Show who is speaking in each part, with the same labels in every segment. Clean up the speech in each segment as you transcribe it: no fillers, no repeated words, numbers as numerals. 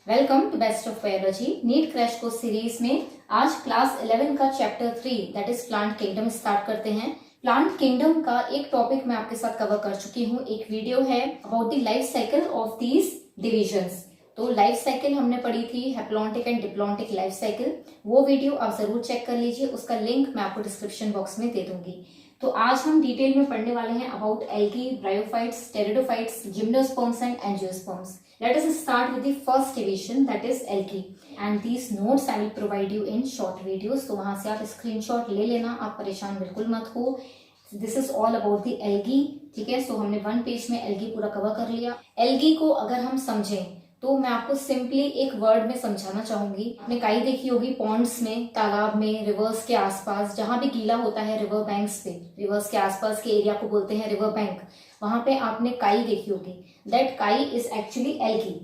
Speaker 1: Welcome to best of biology NEET crash course series में आज class 11 का chapter 3 that is plant kingdom start करते हैं। Plant kingdom का एक टॉपिक मैं आपके साथ कवर कर चुकी हूँ, एक वीडियो है about the life cycle of these divisions. तो लाइफ साइकिल हमने पढ़ी थी haplontic and diplontic life cycle, वो वीडियो आप जरूर चेक कर लीजिए, उसका लिंक मैं आपको डिस्क्रिप्शन बॉक्स में दे दूंगी। तो आज हम डिटेल में पढ़ने वाले हैं about algae, bryophytes, pteridophytes, gymnosperms and angiosperms. Let us start with the first division, that is algae, and these notes I will provide you in short videos. तो वहां से आप स्क्रीनशॉट ले लेना, आप परेशान बिल्कुल मत हो। This is all about the algae, ठीक है। सो हमने 1 पेज में algae पूरा कवर कर लिया। algae को अगर हम समझें तो मैं आपको सिंपली एक वर्ड में समझाना चाहूंगी। आपने काई देखी होगी पॉन्ड्स में, तालाब में, रिवर्स के आसपास, जहां भी गीला होता है रिवर बैंक्स पे, रिवर्स के आसपास के एरिया को बोलते हैं रिवर बैंक, वहां पे आपने काई देखी होगी। दैट काई इज एक्चुअली एल्गी।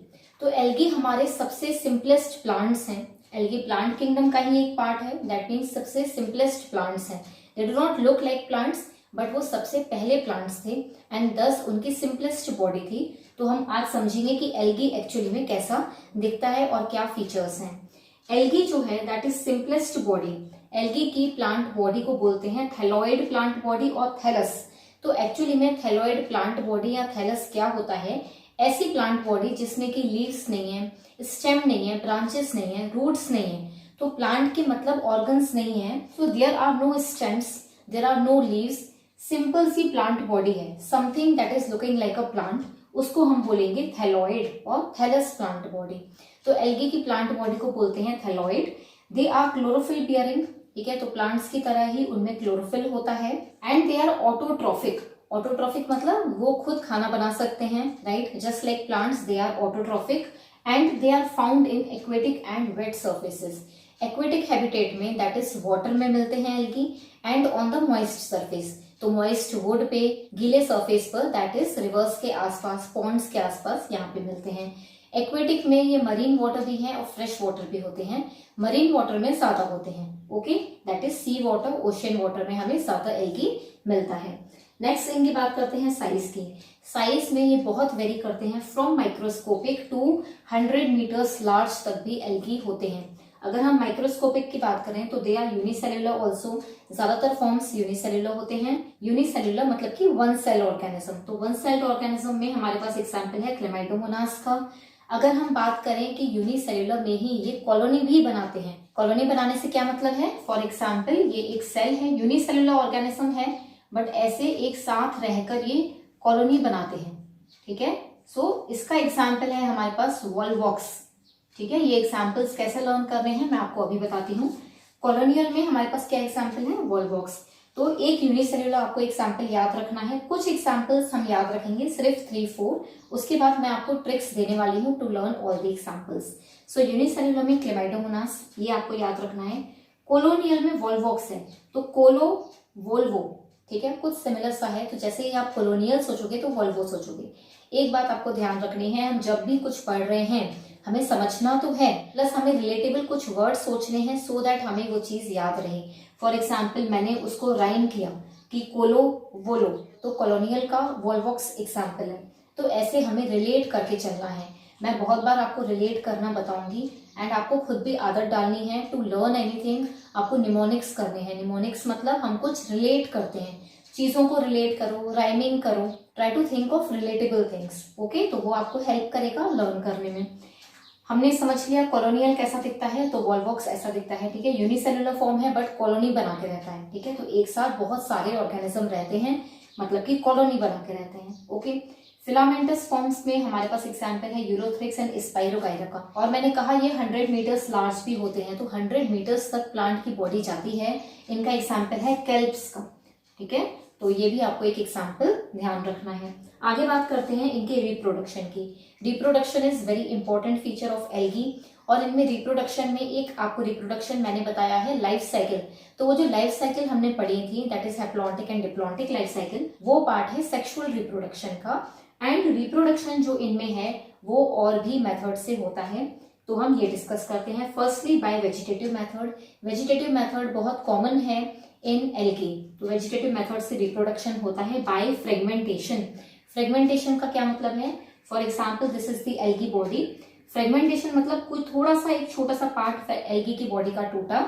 Speaker 1: तो एल्गी हमारे सबसे सिंपलेस्ट प्लांट्स हैं। एल्गी प्लांट किंगडम का ही एक पार्ट है, दैट मीन्स सबसे सिंपलेस्ट प्लांट्स हैं। They do not look like plants, but वो सबसे पहले प्लांट्स थे एंड दस उनकी सिंपलेस्ट बॉडी थी। तो हम आज समझेंगे कि एल्गी एक्चुअली में कैसा दिखता है और क्या फीचर्स हैं। एल्गी जो है that is simplest body. Algae की प्लांट बॉडी को बोलते हैं थैलॉइड प्लांट बॉडी और थैलस। तो एक्चुअली में थैलॉइड प्लांट बॉडी या थैलस क्या होता है? ऐसी प्लांट बॉडी जिसमें कि लीव्स नहीं है, स्टेम नहीं है, ब्रांचेस नहीं है, रूट्स नहीं है। तो प्लांट के मतलब ऑर्गन्स नहीं है। So there are no stems, there are no leaves, simple सी प्लांट बॉडी है। Something that is looking like a plant, उसको हम बोलेंगे थैलॉइड और थैलस प्लांट बॉडी। तो एल्गी की प्लांट बॉडी को बोलते हैं thalloid. They are chlorophyll bearing, ठीक है। तो प्लांट्स की तरह ही उनमें क्लोरोफिल होता है and they are autotrophic. Autotrophic मतलब वो खुद खाना बना सकते हैं, right. Just like plants they are autotrophic and they are found in aquatic and wet surfaces. Aquatic habitat में दैट इज वाटर में मिलते हैं algae and on the moist surface. तो मॉइस्ट वुड पे, गीले सरफेस पर, दैट इज रिवर्स के आसपास, पॉन्ड्स के आसपास यहाँ पे मिलते हैं। एक्वेटिक में ये मरीन वाटर भी है और फ्रेश वाटर भी होते हैं। मरीन वाटर में ज्यादा होते हैं, okay, that is sea water, ocean water में हमें ज्यादा एल्गी मिलता है। नेक्स्ट इनकी बात करते हैं साइज की। साइज में ये बहुत वेरी करते हैं, from microscopic to 100 metres large तक भी एल्गी होते हैं। अगर हम माइक्रोस्कोपिक की बात करें तो दे आर यूनिसेल्युलर ऑल्सो, ज्यादातर फॉर्म्स यूनिसेल्युलर होते हैं। यूनिसेल्युलर मतलब कि वन सेल ऑर्गेनिज्म। तो वन सेल ऑर्गेनिज्म में हमारे पास एग्जांपल है क्लेमाइडोमोनास का। अगर हम बात करें कि यूनिसेल्युलर में ही ये कॉलोनी भी बनाते हैं। कॉलोनी बनाने से क्या मतलब है? फॉर एग्जाम्पल ये एक सेल है, यूनिसेल्युलर ऑर्गेनिज्म है, बट ऐसे एक साथ रहकर ये कॉलोनी बनाते हैं, ठीक है। सो इसका एग्जाम्पल है हमारे पास वॉल्वॉक्स, ठीक है। ये एग्जाम्पल्स कैसे लर्न कर रहे हैं मैं आपको अभी बताती हूँ। कॉलोनियल में हमारे पास क्या एग्जाम्पल है? वॉल्वॉक्स। तो एक यूनिसेल्युलर आपको एग्जाम्पल याद रखना है। कुछ एग्जाम्पल्स हम याद रखेंगे, सिर्फ 3-4, उसके बाद मैं आपको ट्रिक्स देने वाली हूँ to learn all the examples. So unicellular में क्लेमाइडोमोनास, ये आपको याद रखना है। कोलोनियल में वॉल्वॉक्स है, तो कोलो वोल्वो, ठीक है, कुछ सिमिलर सा है। तो जैसे ही आप कोलोनियल सोचोगे तो वॉल्वो सोचोगे। एक बात आपको ध्यान रखनी है, हम जब भी कुछ पढ़ रहे हैं हमें समझना तो है, प्लस हमें रिलेटेबल कुछ वर्ड सोचने हैं सो दैट हमें वो चीज याद रहे। फॉर एग्जाम्पल मैंने उसको राइम किया कि कोलो वोलो, तो कॉलोनियल का वॉल्वॉक्स एग्जाम्पल है। तो ऐसे हमें रिलेट करके चलना है। मैं बहुत बार आपको रिलेट करना बताऊंगी एंड आपको खुद भी आदत डालनी है टू लर्न एनीथिंग। आपको निमोनिक्स करने हैं। निमोनिक्स मतलब हम कुछ रिलेट करते हैं, चीजों को रिलेट करो, राइमिंग करो, try to think of relatable things, okay. तो वो आपको हेल्प करेगा लर्न करने में। हमने समझ लिया कॉलोनियल कैसा दिखता है, तो वॉल्वॉक्स ऐसा दिखता है, ठीक है। यूनिसेल्युलर फॉर्म है बट कॉलोनी बना के रहता है, ठीक है। तो एक साथ बहुत सारे ऑर्गेनिज्म रहते हैं, मतलब कि कॉलोनी बना के रहते हैं, ओके। फिलामेंटस फॉर्म्स में हमारे पास एग्जाम्पल है यूरोथ्रिक्स एंड स्पाइरोगाइरा का। और मैंने कहा ये 100 मीटर्स लार्ज भी होते हैं, तो 100 मीटर्स तक प्लांट की बॉडी जाती है। इनका एग्जाम्पल है कैल्प्स का, ठीक है। तो ये भी आपको एक एग्जाम्पल ध्यान रखना है। आगे बात करते हैं इनके रिप्रोडक्शन की। Reproduction is very important feature of algae. और इनमें रिप्रोडक्शन में एक आपको रिप्रोडक्शन मैंने बताया है लाइफ साइकिल। तो वो जो लाइफ साइकिल हमने पढ़ी थी that is haplontic and diplontic life cycle, वो पार्ट है सेक्सुअल रिप्रोडक्शन का। एंड रिप्रोडक्शन जो इनमें है वो और भी मेथड से होता है, तो हम ये डिस्कस करते हैं। Firstly bye vegetative method. Vegetative method बहुत कॉमन है इन एल्गी। तो वेजिटेटिव मेथड से रिप्रोडक्शन होता है बाय फ्रेगमेंटेशन। फ्रेगमेंटेशन का क्या मतलब है? For example this is the algae body. Fragmentation मतलब कोई थोड़ा सा एक छोटा सा पार्ट एल्गी की बॉडी का टूटा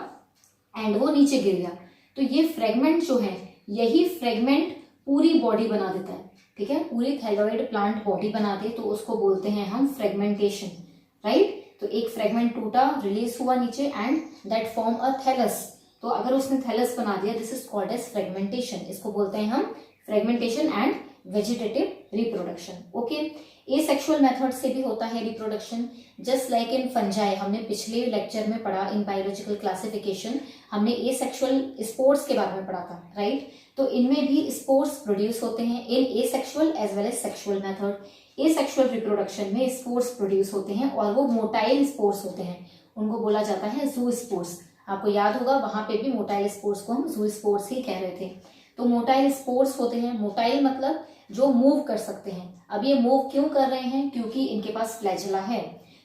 Speaker 1: एंड वो नीचे गिर गया, तो ये फ्रेगमेंट जो है, यही फ्रेगमेंट पूरी बॉडी बना देता है, ठीक है, पूरी थैलोइड प्लांट बॉडी बना दे तो उसको बोलते हैं हम फ्रेगमेंटेशन, राइट। तो एक फ्रेगमेंट टूटा, रिलीज हुआ नीचे and that form a thallus, तो अगर उसने थैलस बना दिया, this is called as fragmentation, इसको बोलते हैं हम fragmentation and vegetative reproduction. Okay, asexual method से भी होता है reproduction, just like in fungi, हमने पिछले लेक्चर में पढ़ा इन बायोलॉजिकल क्लासिफिकेशन, हमने एसेक्सुअल स्पोर्स के बारे में पढ़ा था, राइट। तो इनमें भी स्पोर्स प्रोड्यूस होते हैं in asexual as well as sexual method. Asexual reproduction में स्पोर्स प्रोड्यूस होते हैं और वो मोटाइल स्पोर्स होते हैं, उनको बोला जाता है जू स्पोर्स। आपको याद होगा वहां पे भी मोटाइल स्पोर्स को हम जू स्पोर्स ही कह रहे थे। तो मोटाइल स्पोर्स होते हैं, मोटाइल मतलब जो मूव कर सकते हैं। अब ये मूव क्यों कर रहे हैं, क्योंकि इनके पास फ्लैजिला है।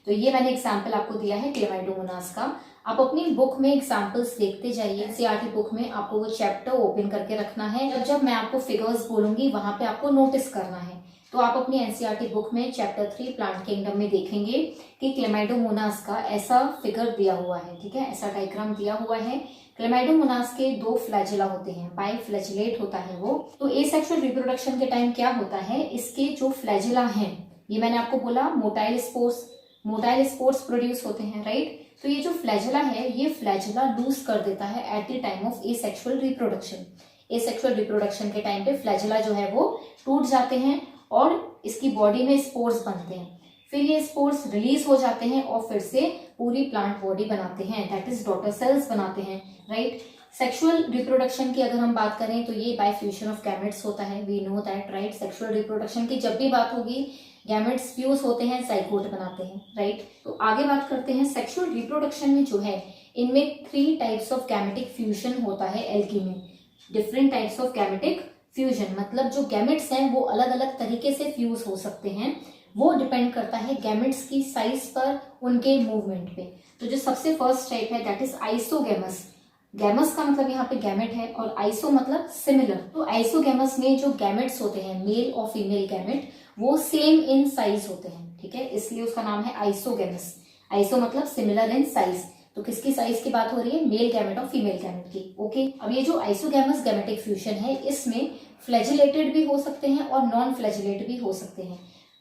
Speaker 1: तो ये मैंने एग्जाम्पल आपको दिया है क्लेमाइडोमोनास का। आप अपनी बुक में एग्जाम्पल्स देखते जाइए, एनसीईआरटी बुक में आपको वो चैप्टर ओपन करके रखना है, जब जब मैं आपको फिगर्स बोलूंगी वहां पे आपको नोटिस करना है। तो आप अपनी एनसीईआरटी बुक में चैप्टर 3 प्लांट किंगडम में देखेंगे कि क्लेमाइडोमोनास का ऐसा फिगर दिया हुआ है, ठीक है, ऐसा डायग्राम दिया हुआ है। क्लेमाइडोमोनास के 2 फ्लैजिला होते हैं, बाइफ्लैजिलेट होता है वो। तो एसेक्सुअल रिप्रोडक्शन के टाइम क्या होता है, इसके जो फ्लैजिला हैं, ये मैंने आपको बोला मोटाइल स्पोर्स प्रोड्यूस होते हैं, राइट। तो ये जो फ्लैजिला है, ये फ्लैजिला लूज कर देता है at the time of asexual reproduction. Asexual reproduction के टाइम पे फ्लैजिला जो है वो टूट जाते हैं और इसकी बॉडी में स्पोर्स बनते हैं। फिर ये स्पोर्स रिलीज हो जाते हैं और फिर से पूरी प्लांट बॉडी बनाते हैं, दैट इज डॉटर सेल्स बनाते हैं, राइट। सेक्सुअल रिप्रोडक्शन की अगर हम बात करें तो ये बाय फ्यूजन ऑफ गैमेट्स होता है, we know that, right. Sexual reproduction की जब भी बात होगी, गैमेट्स फ्यूज होते हैं, जाइगोट बनाते हैं, राइट। तो आगे बात करते हैं सेक्सुअल रिप्रोडक्शन में जो है, इनमें 3 टाइप्स ऑफ गैमेटिक फ्यूजन होता है एल्गी में। Different types of gametic fusion मतलब जो गैमेट्स हैं वो अलग अलग तरीके से फ्यूज हो सकते हैं, वो डिपेंड करता है गैमेट्स की साइज पर, उनके मूवमेंट पे। तो जो सबसे फर्स्ट टाइप है दैट इज आइसोगैमस। गैमस का मतलब यहाँ पे गैमेट है और आइसो मतलब सिमिलर। तो आइसोगैमस में जो गैमेट्स होते हैं, मेल और फीमेल गैमेट, वो सेम इन साइज होते हैं, ठीक है, इसलिए उसका नाम है आइसोगैमस। आइसो मतलब सिमिलर इन साइज। तो किसकी साइज की बात हो रही है, मेल गैमेट और फीमेल गैमेट की। ओके, अब ये जो आइसोगैमस गैमेटिक फ्यूजन है, इसमें फ्लैजिलेटेड भी हो सकते हैं और नॉन फ्लैजिलेटेड भी हो सकते हैं।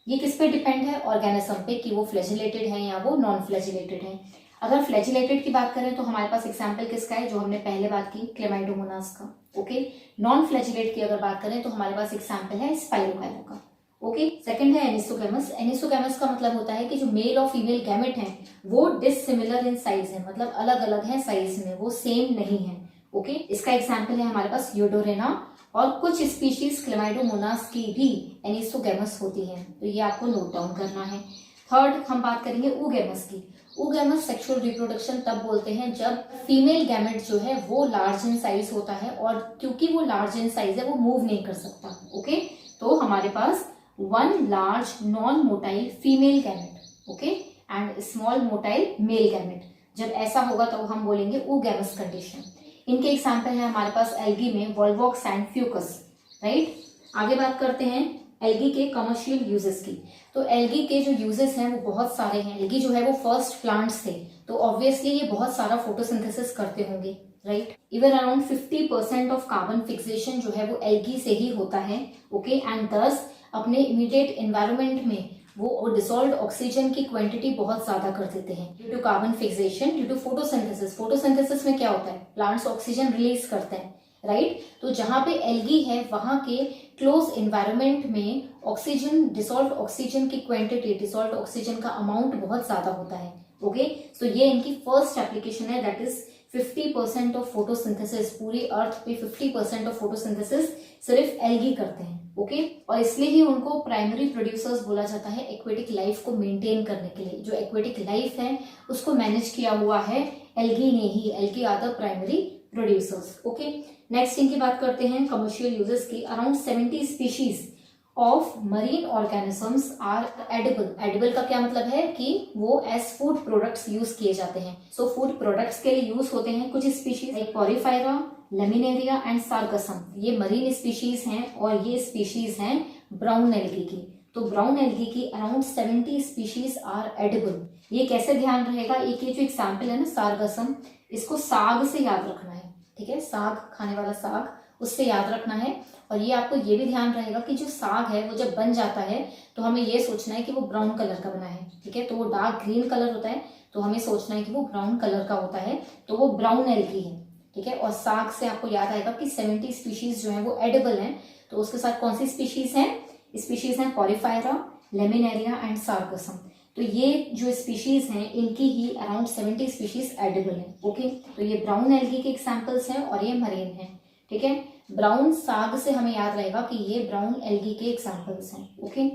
Speaker 1: ये किस पे डिपेंड है, ऑर्गेनिज्म पे, कि वो फ्लैजिलेटेड है या वो नॉन फ्लैजिलेटेड है। अगर फ्लैजिलेटेड की बात करें तो हमारे पास एग्जाम्पल किसका है, जो हमने पहले बात की, क्लेमाइडोमोनास का। ओके, नॉन फ्लैजिलेट की अगर बात करें तो हमारे पास एग्जाम्पल है स्पाइरोकाइलो का। ओके, सेकंड है एनिसोगैमस। एनिसोगैमस का मतलब होता है कि जो मेल और फीमेल गैमेट हैं वो डिसिमिलर इन साइज है, मतलब अलग अलग है साइज में, वो सेम नहीं है। ओके, इसका एग्जाम्पल है हमारे पास यूडोरेना, और कुछ स्पीशीज क्लेमाइडोमोनास की भी एनिसोगैमस होती है, तो ये आपको नोट डाउन करना है। थर्ड हम बात करेंगे ऊगैमस की। ऊगैमस सेक्सुअल रिप्रोडक्शन तब बोलते हैं जब फीमेल गैमेट जो है वो लार्ज इन साइज होता है, और क्योंकि वो लार्ज इन साइज है वो मूव नहीं कर सकता। ओके, तो हमारे पास 1 large non motile female gamete, okay, and small motile male gamete. जब ऐसा होगा तो हम बोलेंगे ऊगैमस कंडीशन। इनके एग्जाम्पल है हमारे पास एल्गी में वॉल्वॉक्स एंड फ्यूकस, राइट। आगे बात करते हैं एल्गी के कमर्शियल यूजेस की। तो एल्गी के जो यूजेस हैं वो बहुत सारे हैं। एल्गी जो है वो फर्स्ट प्लांट्स थे, तो ऑब्वियसली ये बहुत सारा फोटोसिंथेसिस करते होंगे, right. Even around 50% of carbon fixation जो है वो एल्गी से ही होता है। ओके, एंड दस अपने इमीडिएट एनवायरनमेंट में वो डिसॉल्व्ड ऑक्सीजन की क्वांटिटी बहुत ज्यादा कर देते हैं due to carbon fixation, due to photosynthesis. Photosynthesis में क्या होता है, प्लांट्स ऑक्सीजन रिलीज करते हैं, राइट। तो जहां पे एल्गी है वहां के क्लोज एनवायरनमेंट में ऑक्सीजन, डिसॉल्व्ड ऑक्सीजन की क्वांटिटी, डिसॉल्व्ड ऑक्सीजन का अमाउंट बहुत ज्यादा होता है। ओके, सो ये इनकी फर्स्ट एप्लीकेशन है, दैट इज 50% ऑफ फोटोसिंथेसिस। पूरी अर्थ पे 50% ऑफ फोटोसिंथेसिस सिर्फ एल्गी करते हैं। ओके, और इसलिए ही उनको प्राइमरी प्रोड्यूसर्स बोला जाता है एक्वेटिक लाइफ को मेंटेन करने के लिए। जो एक्वेटिक लाइफ है उसको मैनेज किया हुआ है एल्गी ने ही। Algae are the primary producers. Okay, next इनकी बात करते हैं कमर्शियल यूजेस की। Around 70 species of marine organisms are edible. Edible का क्या मतलब है कि वो एज फूड प्रोडक्ट्स यूज किए जाते हैं। सो फूड प्रोडक्ट्स के लिए यूज होते हैं कुछ स्पीशीज लाइक पॉरीफायरा, लेमिनेरिया एंड सार्गसम। ये मरीन स्पीशीज हैं और ये स्पीशीज हैं ब्राउन एल्गी की। तो ब्राउन एल्गी की अराउंड 70 स्पीशीज आर एडिबल। ये कैसे ध्यान रहेगा, एक ये जो एग्जाम्पल है ना सारगसम, इसको साग से याद रखना है, ठीक है, साग खाने वाला साग उससे याद रखना है। और ये आपको ये भी ध्यान रहेगा कि जो साग है वो जब बन जाता है तो हमें ये सोचना है कि वो ब्राउन कलर का बना है, ठीक है, तो वो डार्क ग्रीन कलर होता है तो हमें सोचना है कि वो ब्राउन कलर का होता है, तो वो ब्राउन एल्गी है, ठीक है। और साग से आपको याद आएगा कि 70 स्पीशीज जो है वो एडिबल हैं, तो उसके साथ कौन सी स्पीशीज हैं, स्पीशीज हैं पॉलीफायरा, लेमिनेरिया एंड सार्गसम। तो ये जो स्पीशीज हैं इनकी ही अराउंड 70 स्पीशीज एडिबल हैं, ओके। तो ये ब्राउन एल्गी के एग्जांपल्स हैं और ये मरीन हैं, ठीक है। ब्राउन साग से हमें याद रहेगा कि ये ब्राउन एल्गी के एग्जांपल्स हैं, ओके।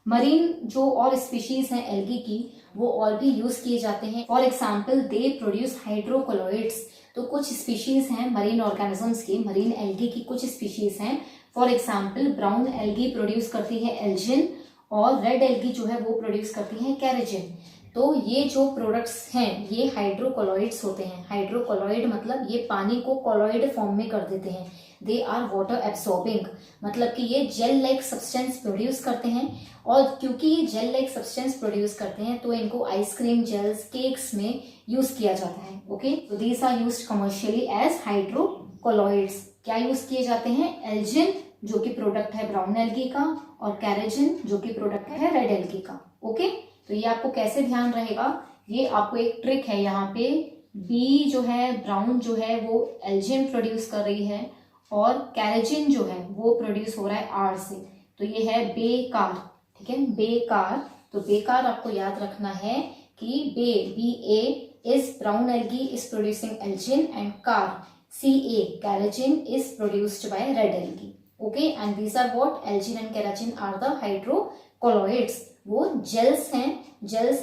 Speaker 1: मरीन जो और स्पीशीज हैं एल्गी की वो और भी यूज किए जाते हैं। For example they produce hydrocolloids. तो कुछ स्पीशीज हैं मरीन ऑर्गेनिजम्स की, मरीन एल्गी की कुछ स्पीशीज हैं। For example brown algae produce करती है एल्जिन और रेड एल्गी जो है वो प्रोड्यूस करती है कैरेजिन। तो ये जो प्रोडक्ट्स हैं ये हाइड्रोकोलॉइड्स होते हैं। हाइड्रोकोलॉइड मतलब ये पानी को कोलॉइड फॉर्म में कर देते हैं। दे आर वाटर एब्सॉर्बिंग, मतलब कि ये जेल लाइक सब्सटेंस प्रोड्यूस करते हैं। और क्योंकि ये जेल लाइक सब्सटेंस प्रोड्यूस करते हैं तो इनको आइसक्रीम, जेल्स, केक्स में यूज किया जाता है, ओके। तो these are used commercially as hydrocolloids. क्या यूज किए जाते हैं, एल्जिन जो कि प्रोडक्ट है ब्राउन एल्गी का और कैरेजिन जो कि प्रोडक्ट है रेड एल्गी का, ओके। तो ये आपको कैसे ध्यान रहेगा, ये आपको एक ट्रिक है, यहाँ पे बी जो है ब्राउन जो है वो एल्जिन प्रोड्यूस कर रही है और कैरेजिन जो है वो प्रोड्यूस हो रहा है आर से, तो ये है बेकार, ठीक है, बेकार। तो बेकार आपको याद रखना है कि B A is brown algae is producing algin and car C A carrageenan is produced by red algae, okay. And these are what, algin and carrageenan are the hydrocolloids. वो जेल्स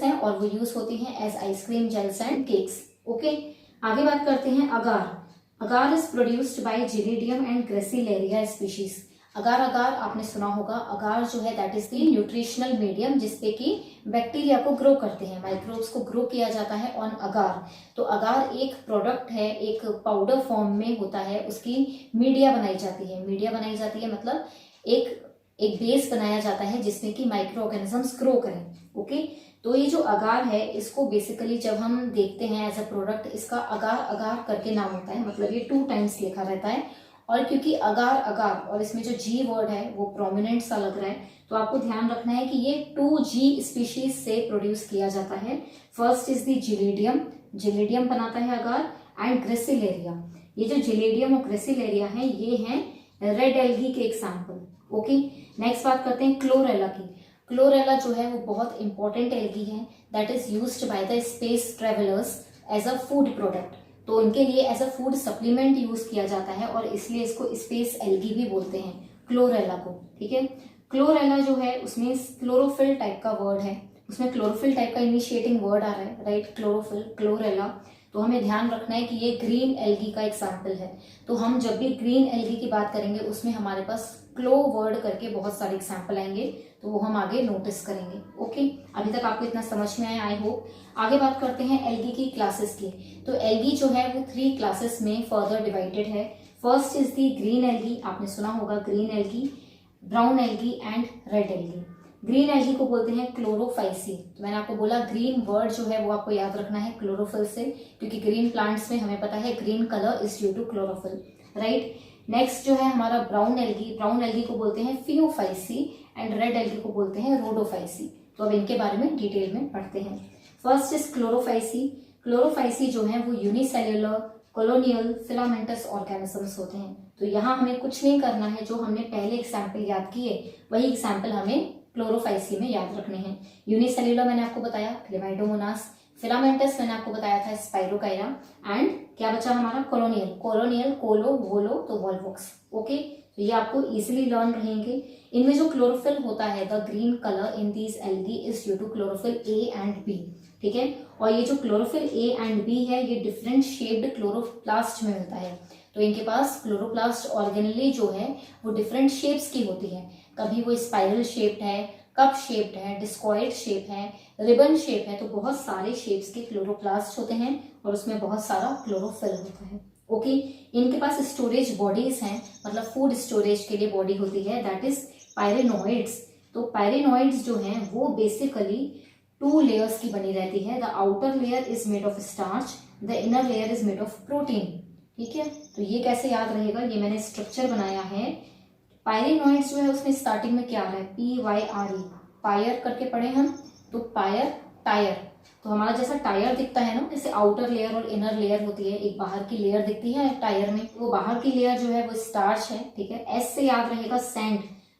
Speaker 1: हैं और वो यूज होती हैं as ice cream, gels and cakes, okay. आगे बात करते हैं agar. Agar is produced by Gelidium and Gracilaria species. Agar आपने सुना होगा, अगार जो है that is the nutritional medium जिसपे कि बैक्टीरिया को ग्रो करते हैं, माइक्रोब्स को ग्रो किया जाता है ऑन अगार। तो अगार एक प्रोडक्ट है, एक पाउडर फॉर्म में होता है, उसकी मीडिया बनाई जाती है मतलब एक बेस बनाया जाता है जिसमें कि माइक्रो ऑर्गेनिजम्स ग्रो करें, ओके। तो ये जो अगार है इसको बेसिकली जब हम देखते हैं एज अ प्रोडक्ट, इसका अगार करके नाम होता है, मतलब ये 2 टाइम्स लिखा रहता है। और क्योंकि अगार और इसमें जो जी वर्ड है वो प्रोमिनेंट सा लग रहा है, तो आपको ध्यान रखना है कि ये 2G स्पीशीज से प्रोड्यूस किया जाता है। फर्स्ट इज द जिलीडियम बनाता है अगार एंड ग्रेसिलेरिया। ये जो जिलीडियम और ग्रेसिलेरिया है ये हैं रेड एल्गी के एग्जाम्पल, ओके। नेक्स्ट बात करते हैं क्लोरेला की। क्लोरेला जो है वो बहुत इंपॉर्टेंट एल्गी है that is used by the space travellers as a food product. तो उनके लिए as a food supplement use किया जाता है और इसलिए इसको स्पेस एल्गी भी बोलते हैं क्लोरेला को, ठीक है। क्लोरेला जो है उसमें क्लोरोफिल टाइप का वर्ड है, उसमें क्लोरोफिल टाइप का इनिशिएटिंग वर्ड आ रहा है, राइट, क्लोरोफिल, क्लोरेला। तो हमें ध्यान रखना है कि ये ग्रीन एल्गी का एग्जाम्पल है। तो हम जब भी ग्रीन एल्गी की बात करेंगे उसमें हमारे पास क्लो वर्ड करके बहुत सारे एग्जाम्पल आएंगे, तो वो हम आगे नोटिस करेंगे, ओके। अभी तक आपको इतना समझ में आया, आई होप। आगे बात करते हैं एल्गी की क्लासेस की। तो एल्गी जो है वो 3 क्लासेस में फर्दर डिवाइडेड है। First is the green algae, आपने सुना होगा green algae, brown algae and red algae. Green algae को बोलते हैं क्लोरोफाइसी। तो मैंने आपको बोला ग्रीन वर्ड जो है वो आपको याद रखना है क्लोरोफिल से, क्योंकि ग्रीन प्लांट्स में हमें पता है green colour is due to chlorophyll, right. Next जो है हमारा ब्राउन एल्गी को बोलते हैं फियोफाइसी एंड रेड एल्गी को बोलते हैं रोडोफाइसी। तो अब इनके बारे में डिटेल में पढ़ते हैं। फर्स्ट इज क्लोरोफाइसी जो है वो यूनिसेल्युलर कॉलोनियल फिलामेंटस ऑर्गेनिजम्स होते हैं। तो यहाँ हमें कुछ नहीं करना है, जो हमने पहले एग्जाम्पल याद किए वही एग्जाम्पल हमें क्लोरोफाइसी में याद रखने हैं। यूनिसेल्युलर मैंने आपको बताया क्लेमाइडोमोनास, फिलामेंटस मैंने आपको बताया था स्पाइरोकाइरा, एंड क्या बचा हमारा कोलोनियल कोलो वोलो तो वॉल्वोक्स, ओके। तो ये आपको इजीली लर्न रहेंगे। इनमें जो क्लोरोफिल होता है the green colour in these algae is due to chlorophyll A and B, ठीक है। और ये जो क्लोरोफिल ए एंड बी है ये डिफरेंट शेप्ड क्लोरोप्लास्ट में होता है। तो इनके पास क्लोरोप्लास्ट ऑर्गेनली जो है वो डिफरेंट शेप्स की होती है, कभी वो स्पाइरल शेप्ड है, कप शेप्ड है, डिस्कॉइड शेप है, रिबन शेप है। तो बहुत सारे शेप्स के क्लोरोप्लास्ट होते हैं और उसमें बहुत सारा क्लोरोफिल होता है, ओके। इनके पास स्टोरेज बॉडीज हैं, मतलब फूड स्टोरेज के लिए बॉडी होती है दैट इज पायरेनोइड्स। तो पायरेनोइड्स जो हैं वो बेसिकली 2 लेयर्स की बनी रहती है। The outer layer is made of starch, the inner layer is made of protein. ठीक है, तो ये कैसे याद रहेगा, ये मैंने स्ट्रक्चर बनाया है। पायरिनोइड्स जो है उसमें स्टार्टिंग में क्या आ रहा है, PYRE, पायर करके पढ़े हम, तो पायर टायर, तो हमारा जैसा टायर दिखता है ना, जैसे आउटर लेयर और इनर लेयर होती है, एक बाहर की लेयर दिखती है टायर में, वो बाहर की लेयर जो है वो स्टार्च है। ठीक है, एस से याद रहेगा सैंड,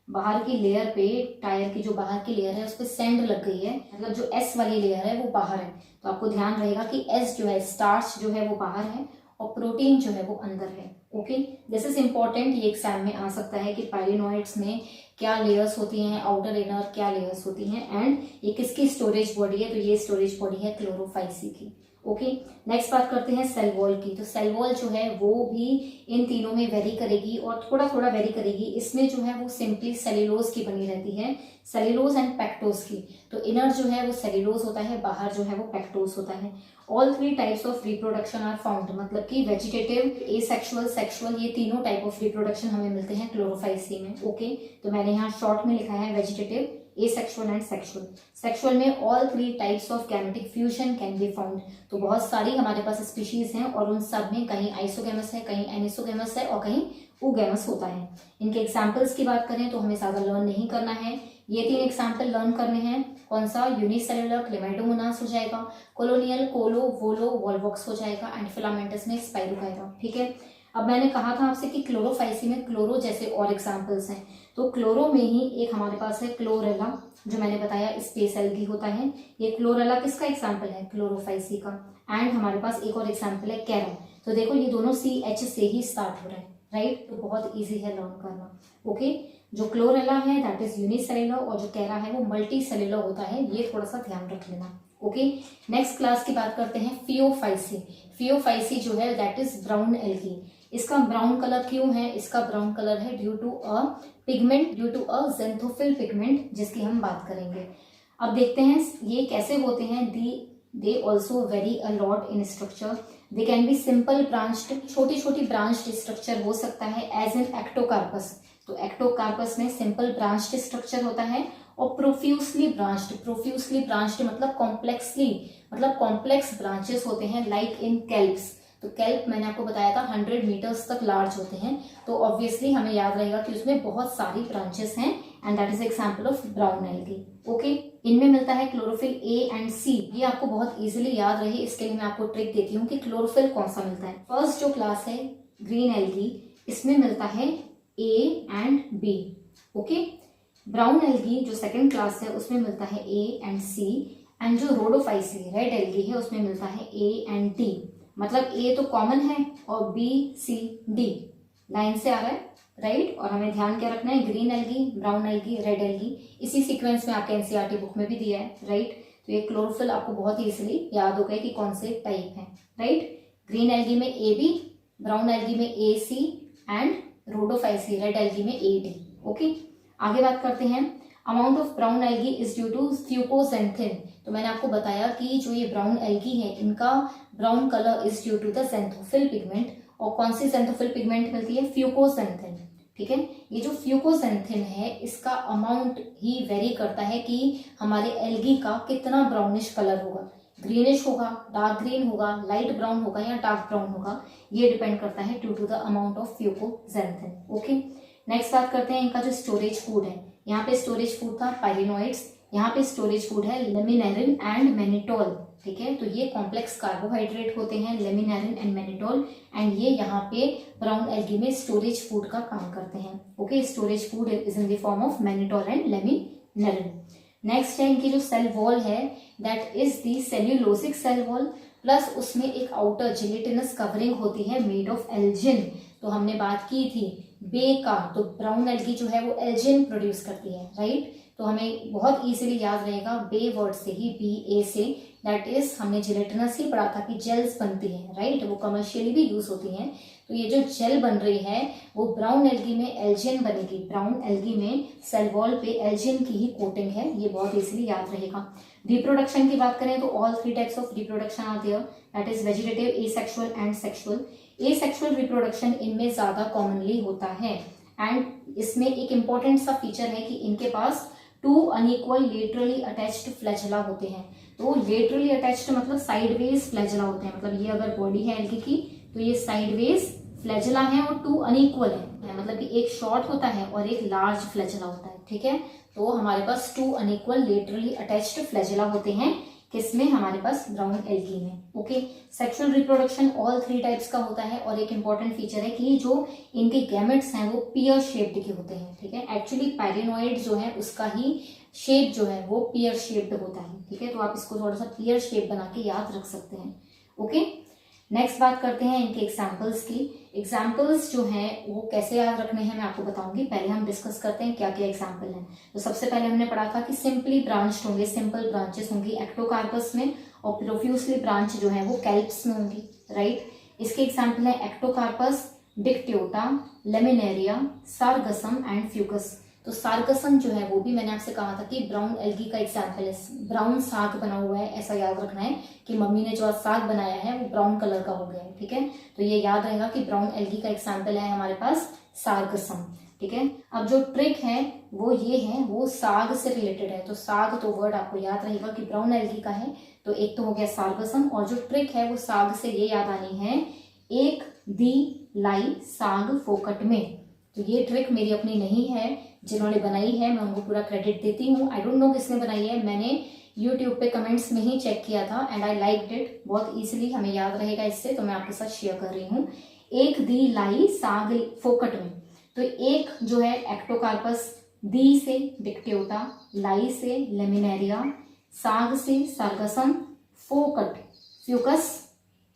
Speaker 1: बाहर की लेयर पे, टायर की जो बाहर की लेयर है उस पे सैंड लग गई है, मतलब जो एस वाली लेयर है वो बाहर है, तो आपको ध्यान रहेगा कि एस जो है स्टार्च जो है वो बाहर है और प्रोटीन जो है वो अंदर है। ओके, दिस इज इंपॉर्टेंट, ये एग्जाम में आ सकता है कि पायरिनोइड्स में क्या लेयर्स होती हैं, आउटर इनर क्या लेयर्स होती हैं, एंड ये किसकी स्टोरेज बॉडी है, तो ये स्टोरेज बॉडी है क्लोरोफाइसी की। ओके, नेक्स्ट बात करते हैं सेल वॉल की। तो सेल वॉल जो है वो भी इन तीनों में वेरी करेगी और थोड़ा थोड़ा वेरी करेगी। इसमें जो है वो सिंपली सेल्यूलोज की बनी रहती है, सेल्यूलोज एंड पेक्टोज की। तो इनर जो है वो सेल्यूलोज होता है, बाहर जो है वो पेक्टोज होता है। All 3 types of reproduction are found, मतलब कि वेजिटेटिव, एसेक्सुअल, सेक्सुअल, ये तीनों टाइप ऑफ रिप्रोडक्शन हमें मिलते हैं क्लोरोफाइसी में। ओके, तो मैंने यहाँ शॉर्ट में लिखा है vegetative, asexual and sexual. Sexual में all 3 types of gametic fusion can be found, तो बहुत सारी हमारे पास स्पीशीज हैं और उन सब में कहीं आइसोगेमस है, कहीं एनिसोगेमस है और कहीं ओगेमस होता है। इनके एग्जाम्पल्स की बात करें तो हमें ज्यादा लर्न नहीं करना है, ये 3 एग्जाम्पल लर्न करने हैं। कौन सा, यूनिसेलुलर क्लेमाइडोमोनास हो जाएगा, कोलोनियल कोलो वोलो वोल्वॉक्स हो जाएगा, एंड फिलामेंटस में स्पाइरोगाइरा। ठीक है, अब मैंने कहा था आपसे कि क्लोरोफाइसी में क्लोरो जैसे और एग्जाम्पल्स हैं, तो क्लोरो में ही एक हमारे पास है क्लोरेला, जो मैंने बताया स्पेस एल्गी होता है। ये क्लोरेला किसका एग्जाम्पल है, क्लोरोफाइसी का। एंड हमारे पास एक और एग्जाम्पल है कैरा, तो देखो ये दोनों CH से ही स्टार्ट हो रहा है, राइट, तो बहुत ईजी है लर्न करना। ओके, जो क्लोरेला है दैट इज यूनिसेलुलर और जो कैरा है वो मल्टी सेलुलर होता है, ये थोड़ा सा ध्यान रख लेना। ओके, नेक्स्ट क्लास की बात करते हैं फियोफाइसी। फियोफाइसी जो है दैट इज ब्राउन एल्गी। इसका ब्राउन कलर क्यों है, इसका ब्राउन कलर है due to a pigment, due to a xanthophyll pigment, जिसकी हम बात करेंगे। अब देखते हैं ये कैसे होते हैं। They also very a lot in structure, they can be simple branched, छोटी छोटी ब्रांच्ड स्ट्रक्चर हो सकता है एज एन एक्टोकार्पस, तो एक्टोकार्पस में सिंपल ब्रांच्ड स्ट्रक्चर होता है, और प्रोफ्यूसली ब्रांच्ड मतलब कॉम्प्लेक्सली, मतलब कॉम्प्लेक्स ब्रांचेस होते हैं लाइक इन कैल्प्स। तो कैल्प मैंने आपको बताया था 100 मीटर्स तक लार्ज होते हैं, तो ऑब्वियसली हमें याद रहेगा कि उसमें बहुत सारी ब्रांचेस हैं, and that is example of brown algae. Okay, इनमें मिलता है क्लोरोफिल A एंड C, ये आपको बहुत इजीली याद रहे इसके लिए मैं आपको ट्रिक देती हूँ कि क्लोरोफिल कौन सा मिलता है। फर्स्ट जो क्लास है ग्रीन एल्गी, इसमें मिलता है A and B। Okay, brown algae जो सेकेंड क्लास है उसमें मिलता है A एंड C, एंड जो रोडोफाइसी रेड एल्गी है उसमें मिलता है A एंड D, मतलब A तो कॉमन है और B C D लाइन से आ रहा है, राइट। और हमें ध्यान क्या रखना है, green algae, brown algae, red algae, इसी सीक्वेंस में आपके एनसीईआरटी बुक में भी दिया है, राइट। तो ये क्लोरोफिल आपको बहुत इजीली याद हो गए कि कौन से टाइप है, राइट। ग्रीन एल्गी में AB, ब्राउन एल्गी में AC and rhodophyceae red algae में AD। ओके, आगे बात करते हैं। Amount of brown algae is due to fucoxanthin, तो मैंने आपको बताया कि जो ये ब्राउन एल्गी है इनका brown colour is due to the xanthophyll pigment, और कौन सी ज़ेंथोफिल पिगमेंट मिलती है, फ्यूकोजेंथिन। ठीक है, ये जो फ्यूकोजेंथिन है इसका अमाउंट ही वेरी करता है कि हमारे एल्गी का कितना ब्राउनिश कलर होगा, ग्रीनिश होगा, डार्क ग्रीन होगा, लाइट ब्राउन होगा या डार्क ब्राउन होगा, ये डिपेंड करता है due to the amount of fucoxanthin. Okay, next बात करते हैं इनका जो स्टोरेज फूड है। यहाँ पे स्टोरेज फूड था पायरिनोइड्स, यहाँ पे स्टोरेज फूड है लेमिनेरिन एंड मैनिटोल। ठीक है, तो ये कॉम्प्लेक्स कार्बोहाइड्रेट होते हैं लेमिनेरिन एंड मैनिटोल, एंड ये यहाँ पे ब्राउन एल्गी में स्टोरेज फूड का काम करते हैं। Okay, storage food is in the form of mannitol and laminarin. Next है इनकी जो सेल वॉल है that is the cellulosic cell wall, plus उसमें एक आउटर जिलेटिनस कवरिंग होती है मेड ऑफ एल्जिन। तो हमने बात की थी बे का, तो ब्राउन एल्गी जो है वो एल्जिन प्रोड्यूस करती है, राइट। तो हमें बहुत इजीली याद रहेगा बे वर्ड से ही, BA से, दैट इज हमने जिलेटिनस ही पढ़ा था कि जेल्स बनती हैं, राइट, वो कमर्शियली भी यूज होती हैं। तो ये जो जेल बन रही है वो ब्राउन एल्गी में एल्जिन बनेगी, ब्राउन एल्गी में सेल वॉल पे एल्जिन की ही कोटिंग है, ये बहुत इजीली याद रहेगा। रिप्रोडक्शन की बात करें तो all 3 types of reproduction are there, that is vegetative, asexual and sexual. Asexual reproduction इनमें ज्यादा कॉमनली होता है, एंड इसमें एक इंपॉर्टेंट सा फीचर है कि इनके पास 2 अनइक्वल लेटरली अटैच्ड फ्लैजेला होते हैं। तो लेटरली अटैच्ड मतलब साइडवेज फ्लैजेला होते हैं, मतलब ये अगर बॉडी है एल्गी की तो ये साइडवेज फ्लैजेला है और 2 अनइक्वल है, मतलब कि एक शॉर्ट होता है और एक लार्ज फ्लैजेला होता है। ठीक है, तो हमारे पास 2 अनइक्वल लेटरली अटैच्ड फ्लैजेला होते हैं किसमें, हमारे पास ब्राउन एल्गी में। Okay, sexual reproduction all 3 types का होता है और एक इंपॉर्टेंट फीचर है कि जो इनके गैमेट्स हैं वो पियर शेप्ड के होते हैं। ठीक है, एक्चुअली पैरेनोइड जो है उसका ही शेप जो है वो पियर शेप्ड होता है। ठीक है, तो आप इसको थोड़ा सा पियर शेप बना के याद रख सकते हैं। ओके, नेक्स्ट बात करते हैं इनके एग्जाम्पल्स की। एग्जाम्पल्स जो हैं वो कैसे याद रखने हैं मैं आपको बताऊंगी, पहले हम डिस्कस करते हैं क्या क्या एग्जाम्पल हैं। तो सबसे पहले हमने पढ़ा था कि सिंपली ब्रांच्ड होंगे, सिंपल ब्रांचेस होंगी एक्टोकार्पस में, और प्रोफ्यूसली ब्रांच जो है वो कैल्प्स में होंगी। राइट, इसके एग्जाम्पल है Ectocarpus, Dictyota, Laminaria, Sargassum and Fucus. तो सार्गसम जो है वो भी मैंने आपसे कहा था कि ब्राउन एल्गी का एग्जाम्पल है, ब्राउन साग बना हुआ है, ऐसा याद रखना है कि मम्मी ने जो साग बनाया है वो ब्राउन कलर का हो गया है। ठीक है, तो ये याद रहेगा कि ब्राउन एल्गी का एग्जाम्पल है हमारे पास सार्गसम। ठीक है, अब जो ट्रिक है वो ये है, वो साग से रिलेटेड है। तो साग तो वर्ड आपको याद रहेगा कि ब्राउन एल्गी का है, तो एक तो हो गया सार्गसम, और जो ट्रिक है वो साग से ये याद आनी है, एक दी लाई साग फोकट में। तो ये ट्रिक मेरी अपनी नहीं है, जिन्होंने बनाई है मैं उनको पूरा क्रेडिट देती हूँ। आई डोंट नो किसने बनाई है, मैंने यूट्यूब पे कमेंट्स में ही चेक किया था एंड आई लाइक्ड इट, बहुत इजीली हमें याद रहेगा इससे, तो मैं आपके साथ शेयर कर रही हूँ। एक दी लाई साग फोकट में, तो एक जो है एक्टोकार्पस, दी से डिक्टियोटा, लाई से लेमिनेरिया, साग से सार्गसम, फोकट फ्यूकस।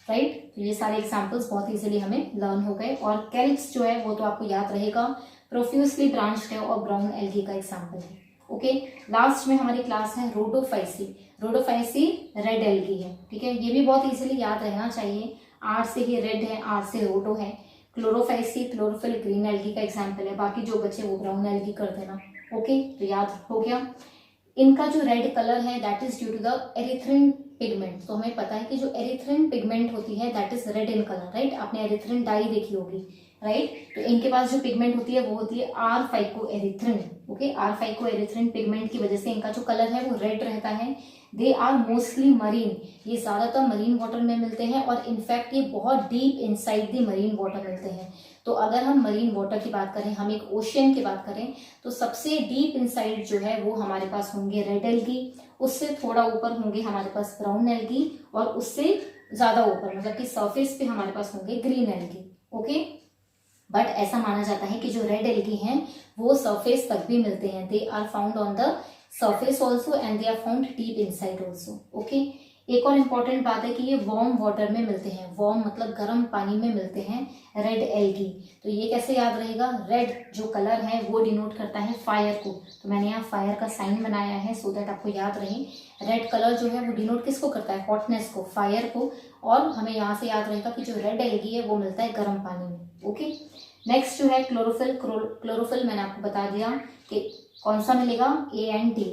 Speaker 1: राइट, तो ये सारे एग्जाम्पल्स बहुत इजीली हमें लर्न हो गए। और कैल्प्स जो है वो तो आपको याद रहेगा, प्रोफ्यूसली ब्रांच्ड है और ब्राउन एल्गी का एग्जाम्पल है। ओके, लास्ट में हमारी क्लास है रोडोफाइसी। रोडोफाइसी रेड एल्गी है। ठीक है, ये भी बहुत इजीली याद रहना चाहिए, आर से ही रेड है, आर से रोडो है। क्लोरोफाइसी क्लोरोफिल ग्रीन एल्गी का एग्जाम्पल है, बाकी जो बचे वो ब्राउन एल्गी कर देना। ओके, तो याद हो गया। इनका जो रेड कलर है that is due to the erythrin pigment. तो हमें पता है कि जो एरिथ्रिन पिगमेंट होती है that is red in colour. Right, आपने एरिथ्रिन डाई देखी होगी। राइट, तो इनके पास जो पिगमेंट होती है वो होती है R phycoerythrin. Okay, R phycoerythrin pigment की वजह से इनका जो कलर है वो रेड रहता है। दे आर मोस्टली मरीन, ये ज्यादातर मरीन वाटर में मिलते हैं और इनफैक्ट ये बहुत deep inside the marine water मिलते हैं। तो अगर हम मरीन वाटर की बात करें, हम एक ओशियन की बात करें, तो सबसे डीप इनसाइड जो है वो हमारे पास होंगे रेड एल्गी, उससे थोड़ा ऊपर होंगे हमारे पास ब्राउन एल्गी, और उससे ज्यादा ऊपर मतलब कि सरफेस पे हमारे पास होंगे ग्रीन एल्गी। ओके, बट ऐसा माना जाता है कि जो रेड एल्गी हैं वो सरफेस तक भी मिलते हैं। They are found on the surface also and they are found deep inside also. Okay, एक और इम्पॉर्टेंट बात है कि ये वार्म वाटर में मिलते हैं, वार्म मतलब गर्म पानी में मिलते हैं रेड एल्गी। तो ये कैसे याद रहेगा, रेड जो कलर है वो डिनोट करता है फायर को, तो मैंने यहाँ फायर का साइन बनाया है सो दैट आपको याद रहे। रेड कलर जो है वो डिनोट किसको करता है, हॉटनेस को, फायर को, और हमें यहाँ से याद रहेगा कि जो रेड एल्गी है वो मिलता है गर्म पानी में। ओके, नेक्स्ट जो है क्लोरोफिल। क्लोरोफिल मैंने आपको बता दिया कि कौन सा मिलेगा, A and D.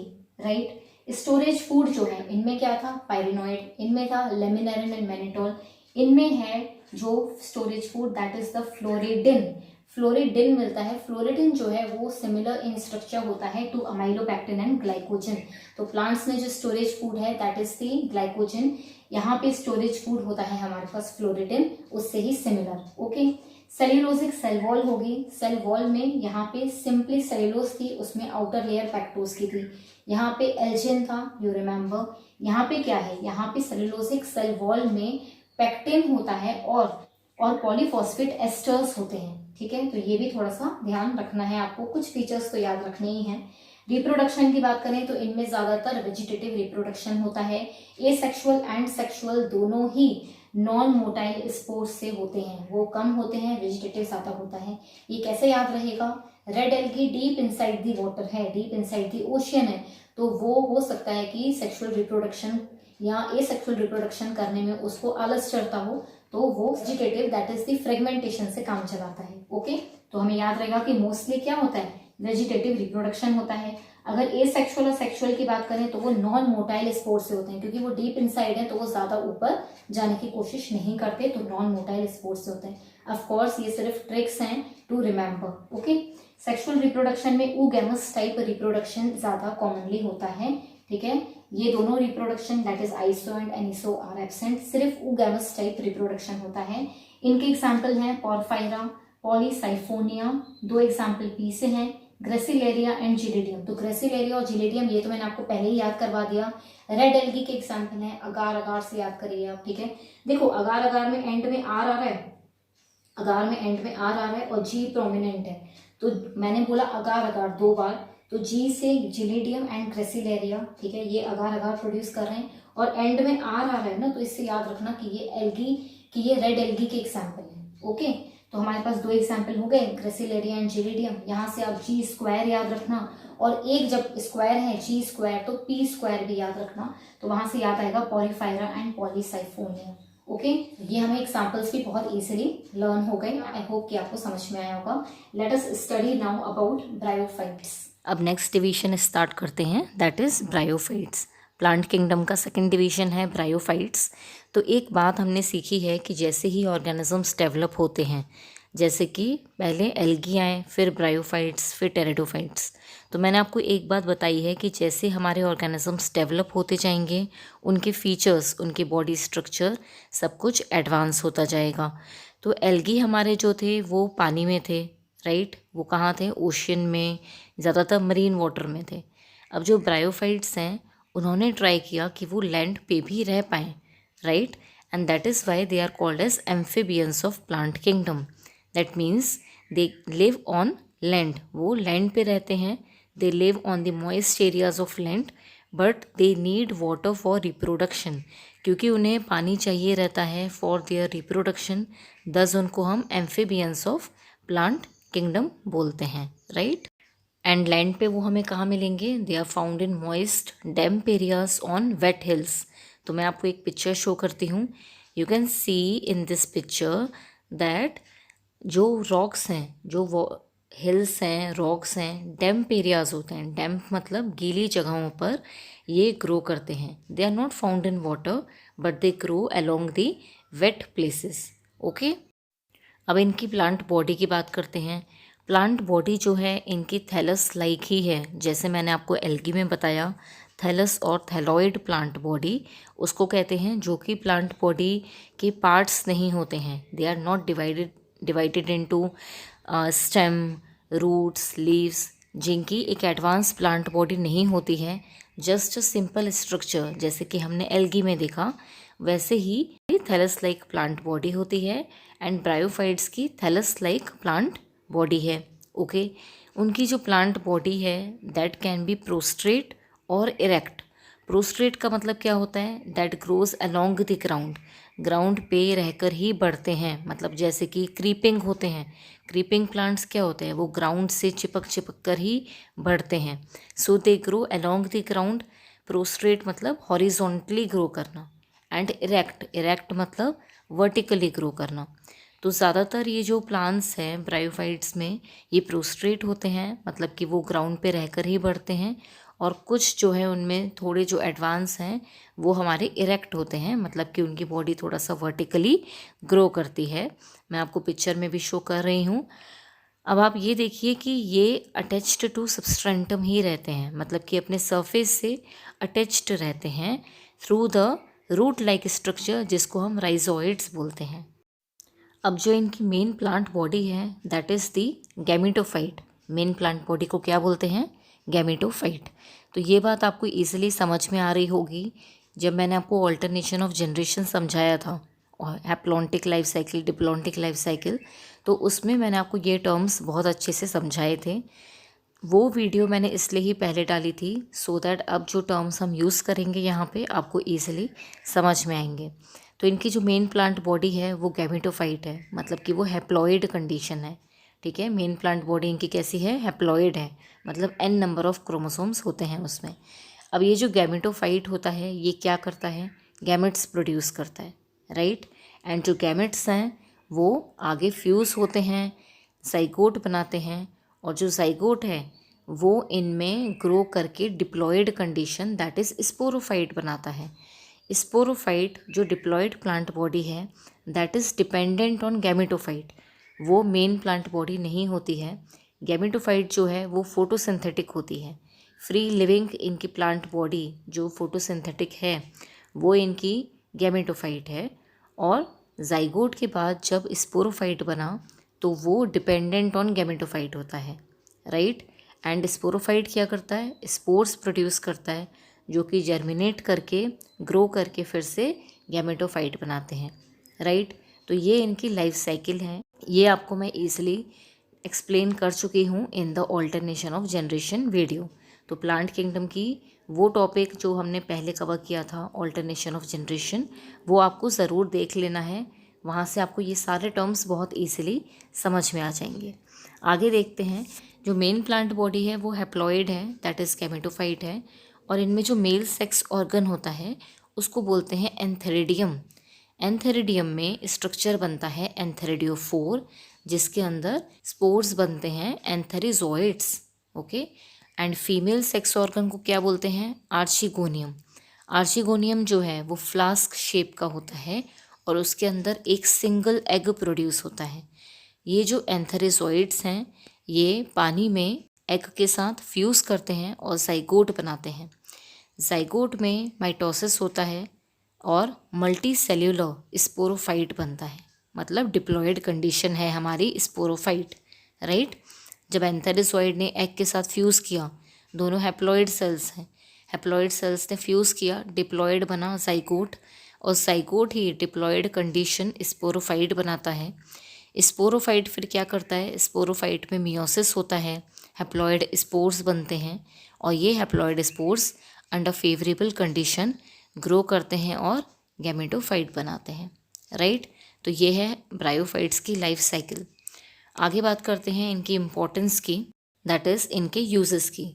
Speaker 1: Right, storage food जो है इनमें क्या था, पायरिनोइड, इनमें था लेमिनेरिन एंड मैनिटोल, इनमें है जो storage food that is the floridean. Floridean मिलता है, फ्लोरिडिन जो है वो सिमिलर इन स्ट्रक्चर होता है टू अमाइलोपेक्टिन एंड ग्लाइकोजन। तो प्लांट्स में जो स्टोरेज फूड है दैट इज दी ग्लाइकोजन, यहाँ पे स्टोरेज फूड होता है हमारे पास फ्लोरिडिन, उससे ही similar. Okay, cellulosic cell wall होगी, सेल वॉल में यहाँ पे सिंपली सेल्यूलोज थी, उसमें आउटर लेयर पैक्टोज की थी, यहाँ पे एल्जिन था, यू रिमेम्बर। यहाँ पे क्या है, यहाँ पे सेल्यूलोजिक सेल वॉल में पेक्टिन होता है और पॉलीफॉस्फेट एस्टर्स होते हैं। ठीक है, तो ये भी थोड़ा सा ध्यान रखना है आपको, कुछ फीचर्स तो याद रखने ही हैं। रिप्रोडक्शन की बात करें तो इनमें ज्यादातर वेजिटेटिव रिप्रोडक्शन होता है, एसेक्सुअल एंड सेक्सुअल दोनों ही नॉन मोटाइल स्पोर्स से होते हैं, वो कम होते हैं, वेजिटेटिव ज्यादा होता है। ये कैसे याद रहेगा, red algae deep inside the water है, डीप इनसाइड दी ओशियन है, तो वो हो सकता है कि सेक्सुअल रिप्रोडक्शन या एसेक्सुअल रिप्रोडक्शन करने में उसको आलस चढ़ता हो, तो वो vegetative that is the fragmentation से काम चलाता है। ओके, तो हमें याद रहेगा कि मोस्टली क्या होता है, वेजिटेटिव रिप्रोडक्शन होता है। अगर एसेक्सुअल और सेक्सुअल की बात करें तो वो नॉन मोटाइल स्पोर से होते हैं, क्योंकि वो डीप इनसाइड है तो वो ज्यादा ऊपर जाने की कोशिश नहीं करते, तो नॉन मोटाइल स्पोर से होते हैं। ऑफ कोर्स ये सिर्फ ट्रिक्स हैं to remember. Okay, sexual reproduction में oogamous टाइप रिप्रोडक्शन ज्यादा कॉमनली होता है। ठीक है, ये दोनों reproduction that is iso and aniso are absent, सिर्फ oogamous टाइप रिप्रोडक्शन होता है। इनके एग्जाम्पल हैं पोरफायरा, पॉलीसाइफोनिया, दो एग्जाम्पल बी से हैं, ग्रेसिलेरिया एंड जिलेडियम। तो ग्रेसिलेरिया और जिलेडियम ये तो मैंने आपको पहले ही याद करवा दिया। रेड एल्गी के एग्जाम्पल हैं, अगार अगार से याद करिए आप। ठीक है, देखो अगार अगार में एंड में आर आ रहा है, अगार में एंड में आर आ रहा है और जी प्रोमिनेंट है, तो मैंने बोला अगार अगार दो बार, तो जी से जिलेडियम एंड ग्रेसिलेरिया। ठीक है, ये अगार अगार प्रोड्यूस कर रहे हैं और एंड में आर आ रहा है ना, तो इससे याद रखना कि ये एल्गी, कि ये रेड एल्गी के एग्जाम्पल है। ओके, तो हमारे पास दो एग्जाम्पल हो गए, ग्रेसिलेरिया एंड जिलेडियम। यहाँ से आप जी स्क्वायर याद रखना, और एक जब स्क्वायर है जी स्क्वायर तो पी स्क्वायर भी याद रखना, तो वहां से याद आएगा पॉलीफायरा एंड पॉलीसाइफोनिया। ओके, ये हमें एग्जाम्पल्स भी बहुत इजीली लर्न हो गए। आई होप कि आपको समझ में आया होगा। Let us study now about bryophytes. अब नेक्स्ट डिवीजन स्टार्ट करते हैं, that is bryophytes. Plant kingdom का सेकंड डिवीजन है ब्रायोफाइट्स। तो एक बात हमने सीखी है कि जैसे ही ऑर्गेनिजम्स डेवलप होते हैं, जैसे कि पहले एल्गी आए, फिर ब्रायोफाइट्स, फिर टेरिडोफाइट्स, तो मैंने आपको एक बात बताई है कि जैसे हमारे ऑर्गेनिजम्स डेवलप होते जाएंगे, उनके फीचर्स, उनके बॉडी स्ट्रक्चर सब कुछ एडवांस होता जाएगा। तो एल्गी हमारे जो थे वो पानी में थे, राइट, वो कहाँ थे, ओशियन में, ज़्यादातर मरीन वाटर में थे। अब जो ब्रायोफाइट्स हैं उन्होंने ट्राई किया कि वो लैंड पे भी रह पाएँ, right, and that is why they are called as amphibians of plant kingdom. That means they live on land, वो लैंड पे रहते हैं, they live on the moist areas of land, but they need water for reproduction, क्योंकि उन्हें पानी चाहिए रहता है फॉर देयर रिप्रोडक्शन, दस उनको हम एम्फीबियंस ऑफ प्लांट किंगडम बोलते हैं, राइट। एंड लैंड पे वो हमें कहाँ मिलेंगे, they are found in moist damp areas on wet hills. तो मैं आपको एक पिक्चर शो करती हूँ। You can see in this picture that जो रॉक्स हैं, जो हिल्स हैं, रॉक्स हैं, डैम्प एरियाज होते हैं, डैम्प मतलब गीली जगहों पर ये ग्रो करते हैं। They are not found in water but they grow along the wet places. Okay, अब इनकी प्लांट बॉडी की बात करते हैं। प्लांट बॉडी जो है इनकी थैलस लाइक ही है, जैसे मैंने आपको एल्गी में बताया, थैलस और थैलॉइड प्लांट बॉडी उसको कहते हैं, जो कि प्लांट बॉडी के पार्ट्स नहीं होते हैं। They are not divided into stem, roots, leaves, जिनकी एक एडवांस प्लांट बॉडी नहीं होती है, जस्ट सिंपल स्ट्रक्चर, जैसे कि हमने एल्गी में देखा, वैसे ही थैलस लाइक प्लांट बॉडी होती है एंड ब्रायोफाइट्स की थैलस लाइक प्लांट बॉडी है। ओके, उनकी जो प्लांट बॉडी है दैट कैन बी प्रोस्ट्रेट और इरेक्ट। प्रोस्ट्रेट का मतलब क्या होता है, that grows along the ground, ground पे रहकर ही बढ़ते हैं, मतलब जैसे कि क्रीपिंग होते हैं, क्रीपिंग प्लांट्स क्या होते हैं, वो ग्राउंड से चिपक कर ही बढ़ते हैं। So they grow along the ground. Prostrate मतलब हॉरिजॉन्टली ग्रो करना, एंड इरेक्ट मतलब वर्टिकली ग्रो करना। तो ज़्यादातर ये जो प्लांट्स हैं ब्रायोफाइट्स में, ये प्रोस्ट्रेट होते हैं, मतलब कि वो ग्राउंड पे रहकर ही बढ़ते हैं, और कुछ जो है उनमें थोड़े जो एडवांस हैं वो हमारे इरेक्ट होते हैं, मतलब कि उनकी बॉडी थोड़ा सा वर्टिकली ग्रो करती है। मैं आपको पिक्चर में भी शो कर रही हूँ। अब आप ये देखिए कि ये अटैच्ड टू सबस्ट्रेंटम ही रहते हैं, मतलब कि अपने सरफेस से अटैच्ड रहते हैं through the root like structure, जिसको हम राइजोइड्स बोलते हैं। अब जो इनकी मेन प्लांट बॉडी है that is the gametophyte. Main plant body को क्या बोलते हैं, गैमेटोफाइट। तो ये बात आपको ईजिली समझ में आ रही होगी जब मैंने आपको ऑल्टरनेशन ऑफ जनरेशन समझाया था, और haplontic life cycle, diplontic life cycle, तो उसमें मैंने आपको ये टर्म्स बहुत अच्छे से समझाए थे। वो वीडियो मैंने इसलिए ही पहले डाली थी सो दैट अब जो टर्म्स हम यूज़ करेंगे यहाँ पे आपको ईजिली समझ में आएंगे। तो इनकी जो मेन प्लांट बॉडी है वो गैमेटोफाइट है, मतलब कि वो हैप्लॉइड कंडीशन है। ठीक है, मेन प्लांट बॉडी इनकी कैसी है, हैप्लॉइड है, मतलब n नंबर ऑफ क्रोमोसोम्स होते हैं उसमें। अब ये जो गैमेटोफाइट होता है ये क्या करता है, गैमेट्स प्रोड्यूस करता है, राइट। एंड जो गैमेट्स हैं वो आगे फ्यूज़ होते हैं, जाइगोट बनाते हैं, और जो जाइगोट है
Speaker 2: वो इनमें ग्रो करके diploid condition that is sporophyte बनाता है। स्पोरोफाइट जो डिप्लॉयड प्लांट बॉडी है that is dependent on gametophyte, वो मेन प्लांट बॉडी नहीं होती है। गैमेटोफाइट जो है वो फोटोसिंथेटिक होती है। फ्री लिविंग इनकी प्लांट बॉडी जो फोटोसिंथेटिक है वो इनकी गैमेटोफाइट है। और जाइगोट के बाद जब स्पोरोफाइट बना तो वो डिपेंडेंट ऑन गैमेटोफाइट होता है, राइट। एंड स्पोरोफाइट क्या करता है, स्पोर्स प्रोड्यूस करता है जो कि जर्मिनेट करके ग्रो करके फिर से गैमेटोफाइट बनाते हैं, राइट। तो ये इनकी लाइफ साइकिल है। ये आपको मैं ईजिली एक्सप्लेन कर चुकी हूँ in the alternation of generation video. तो प्लांट किंगडम की वो टॉपिक जो हमने पहले कवर किया था ऑल्टरनेशन ऑफ जनरेशन, वो आपको ज़रूर देख लेना है। वहाँ से आपको ये सारे टर्म्स बहुत ईजिली समझ में आ जाएंगे। आगे देखते हैं। जो मेन प्लांट बॉडी है वो हैप्लॉइड है, दैट इज़ गैमेटोफाइट है। और इनमें जो मेल सेक्स ऑर्गन होता है उसको बोलते हैं एंथेरिडियम। एंथेरिडियम में स्ट्रक्चर बनता है एंथेरिडियोफोर, जिसके अंदर स्पोर्स बनते हैं antherozoids, okay. And female sex organ को क्या बोलते हैं, आर्चिगोनियम। आर्चिगोनियम जो है वो फ्लास्क शेप का होता है और उसके अंदर एक सिंगल एग प्रोड्यूस होता है। ये जो एंथेरिजोइड्स हैं ये पानी में एग के साथ फ्यूज़ करते हैं और जाइगोट बनाते हैं। जाइगोट में माइटोसिस होता है और मल्टी सेल्यूलर स्पोरोफाइट बनता है, मतलब डिप्लॉयड कंडीशन है हमारी स्पोरोफाइट, राइट। जब एंथेरिजोइड ने एग के साथ फ्यूज़ किया, दोनों हैप्लॉइड सेल्स हैं, हैप्लॉइड सेल्स ने फ्यूज़ किया, डिप्लॉयड बना जाइगोट, और जाइगोट ही डिप्लॉयड कंडीशन स्पोरोफाइट बनाता है। स्पोरोफाइट फिर क्या करता है, स्पोरोफाइट में मियोसिस होता है, हैप्लॉइड स्पोर्स बनते हैं और ये haploid spores under favourable condition grow करते हैं और गैमेटोफाइट बनाते हैं, राइट। तो ये है ब्रायोफाइट्स की लाइफ साइकिल। आगे बात करते हैं इनकी इम्पोर्टेंस की, दैट इज़ इनके यूजेस की।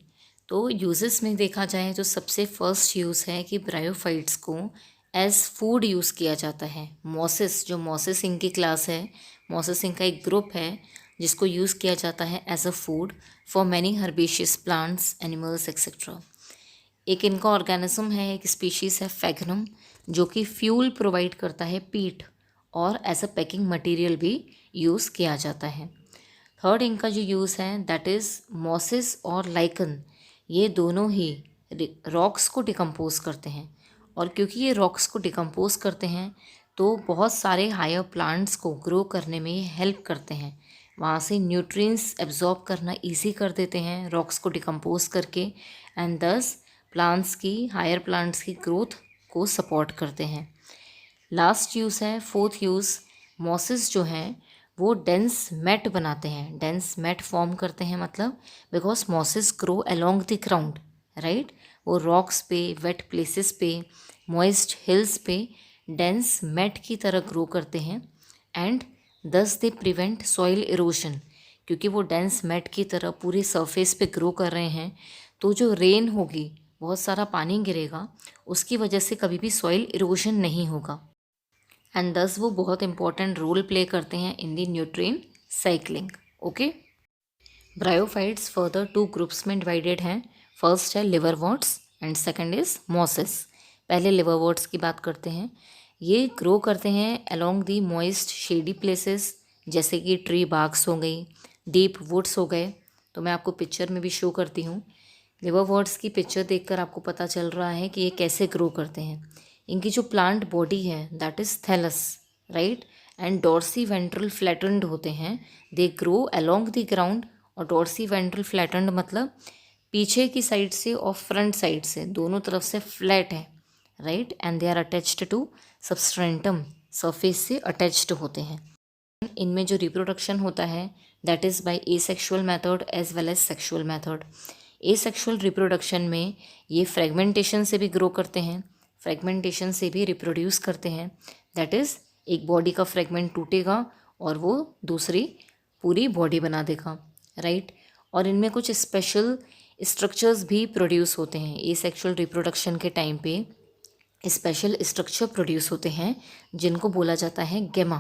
Speaker 2: तो यूजेस में देखा जाए तो सबसे फर्स्ट यूज़ है कि ब्रायोफाइट्स को एज फूड यूज़ किया जाता है। मॉसेस, जो मॉसेस इनकी क्लास है, मॉसेस इनका एक ग्रुप है जिसको यूज़ किया जाता है as a food for many herbaceous plants, animals etcetera. एक इनका ऑर्गेनिज्म है, एक स्पीशीज़ है फैगनम, जो कि फ्यूल प्रोवाइड करता है पीट, और एज अ पैकिंग मटेरियल भी यूज़ किया जाता है। थर्ड इनका जो यूज़ है दैट इज़ मॉसेस और लाइकन, ये दोनों ही रॉक्स को डिकम्पोज करते हैं, और क्योंकि ये रॉक्स को डिकम्पोज करते हैं तो बहुत सारे हायर प्लांट्स को ग्रो करने में ये हेल्प करते हैं। वहाँ से न्यूट्रिएंट्स एब्जॉर्ब करना इजी कर देते हैं रॉक्स को डिकम्पोज करके, एंड दस प्लांट्स की, हायर प्लांट्स की ग्रोथ को सपोर्ट करते हैं। लास्ट यूज़ है, फोर्थ यूज़, मॉसेस जो हैं वो डेंस मैट बनाते हैं, डेंस मैट फॉर्म करते हैं, मतलब because mosses grow along the ground, right. वो रॉक्स पे, वेट प्लेसेस पे, मॉइस्ट हिल्स पे डेंस मैट की तरह ग्रो करते हैं, एंड दस दे प्रिवेंट सॉइल इरोशन। क्योंकि वो डेंस मैट की तरह पूरी सरफेस पे ग्रो कर रहे हैं तो जो रेन होगी, बहुत सारा पानी गिरेगा, उसकी वजह से कभी भी सॉइल इरोशन नहीं होगा, एंड दस वो बहुत इंपॉर्टेंट रोल प्ले करते हैं in the nutrient cycling, okay. Bryophytes further two groups में डिवाइडेड हैं। फर्स्ट है liverworts and second is mosses. पहले लिवरवॉर्ट्स की बात करते हैं। ये ग्रो करते हैं along the moist shady places, जैसे कि ट्री बार्क्स हो गई, डीप वुड्स हो गए। तो मैं आपको पिक्चर में भी शो करती हूँ। लिवरवॉर्ट्स की पिक्चर देखकर आपको पता चल रहा है कि ये कैसे ग्रो करते हैं। इनकी जो प्लांट बॉडी है that is thallus, right, and dorsiventral flattened होते हैं। They grow along the ground, और डॉर्सी वेंट्रल फ्लैटेंड मतलब पीछे की साइड से और फ्रंट साइड से दोनों तरफ से फ्लैट है, right, and they are attached to substratum, surface से अटैच्ड होते हैं। इनमें जो रिप्रोडक्शन होता है that is by asexual method as well as sexual method. Asexual reproduction में ये फ्रेगमेंटेशन से भी ग्रो करते हैं, फ्रेगमेंटेशन से भी रिप्रोड्यूस करते हैं। दैट इज़ एक बॉडी का फ्रेगमेंट टूटेगा और वो दूसरी पूरी बॉडी बना देगा, राइट। और इनमें कुछ स्पेशल स्ट्रक्चर्स भी प्रोड्यूस होते हैं। एसेक्सुअल रिप्रोडक्शन के टाइम पे स्पेशल स्ट्रक्चर प्रोड्यूस होते हैं जिनको बोला जाता है गैमा।